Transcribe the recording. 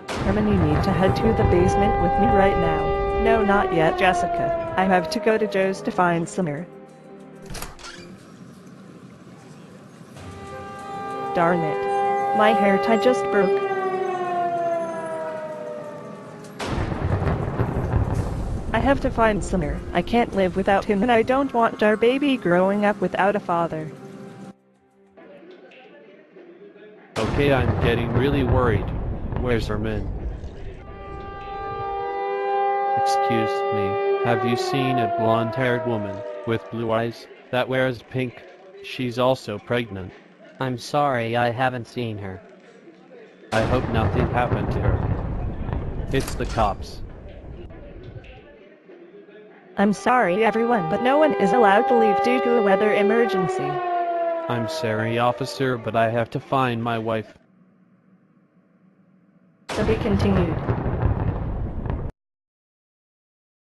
Herman, you need to head to the basement with me right now. No, not yet, Jessica. I have to go to Joe's to find Summer. Darn it. My hair tie just broke. I have to find Summer. I can't live without him, and I don't want our baby growing up without a father. Okay, I'm getting really worried. Where's Herman? Excuse me, have you seen a blonde-haired woman with blue eyes that wears pink? She's also pregnant. I'm sorry, I haven't seen her. I hope nothing happened to her. It's the cops. I'm sorry, everyone, but no one is allowed to leave due to a weather emergency. I'm sorry, officer, but I have to find my wife. To be continued.